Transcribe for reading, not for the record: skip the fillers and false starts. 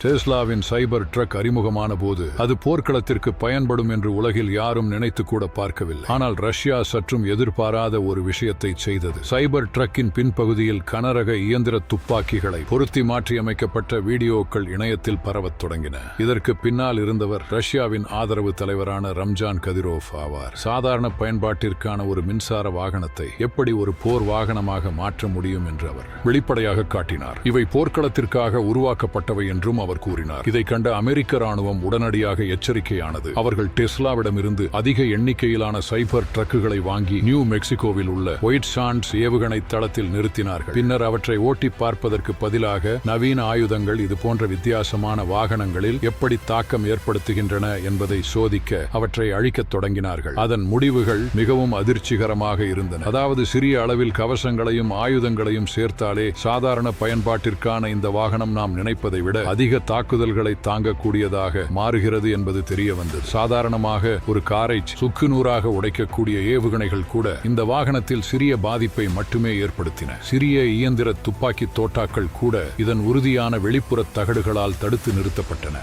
டெஸ்லாவின் சைபர் drug அறிமுகமான போது அது போர்க்களத்திற்கு பயன்படும் என்று உலகில் யாரும் நினைத்து கூட பார்க்கவில்லை. ஆனால் ரஷ்யா சற்றும் எதிர்பாராத ஒரு விஷயத்தை செய்தது. சைபர் ட்ரக்கின் பின்பகுதியில் கனரக இயந்திர துப்பாக்கிகளை பொருத்தி மாற்றியமைக்கப்பட்ட வீடியோக்கள் இணையத்தில் பரவத் தொடங்கின. இதற்கு பின்னால் இருந்தவர் ரஷ்யாவின் ஆதரவு தலைவரான ரம்ஜான் கதிரோவ் ஆவார். சாதாரண பயன்பாட்டிற்கான ஒரு மின்சார வாகனத்தை எப்படி ஒரு போர் வாகனமாக மாற்ற முடியும் என்று அவர் வெளிப்படையாக காட்டினார். இவை போர்க்களத்திற்காக உருவாக்கப்பட்டவை என்றும் அவர் கூறினார். இதை கண்ட அமெரிக்க ராணுவம் உடனடியாக எச்சரிக்கையானது. அவர்கள் டெஸ்லாவிடமிருந்து அதிக எண்ணிக்கையிலான சைபர் ட்ரக்குகளை வாங்கி நியூ மெக்சிகோவில் உள்ள ஒயிட் சாண்ட்ஸ் ஏவுகணை தளத்தில் நிறுத்தினார்கள். பின்னர் அவற்றை ஓட்டி பார்ப்பதற்கு பதிலாக நவீன ஆயுதங்கள் இது போன்ற வித்தியாசமான வாகனங்களில் எப்படி தாக்கம் ஏற்படுத்துகின்றன என்பதை சோதிக்க அவற்றை அழிக்கத் தொடங்கினார்கள். அதன் முடிவுகள் மிகவும் அதிர்ச்சிகரமாக இருந்தன. அதாவது சிறிய அளவில் கவசங்களையும் ஆயுதங்களையும் சேர்த்தாலே சாதாரண பயன்பாட்டிற்கான இந்த வாகனம் நாம் நினைப்பதை விட அதிக தாக்குதல்களை தாங்கக்கூடியதாக மாறுகிறது என்பது தெரிய வந்தது. சாதாரணமாக ஒரு காரை சுக்குநூறாக உடைக்கக்கூடிய ஏவுகணைகள் கூட இந்த வாகனத்தில் சிறிய பாதிப்பை மட்டுமே ஏற்படுத்தின. சிறிய இயந்திர துப்பாக்கி தோட்டாக்கள் கூட இதன் உறுதியான வெளிப்புற தகடுகளால் தடுத்து நிறுத்தப்பட்டன.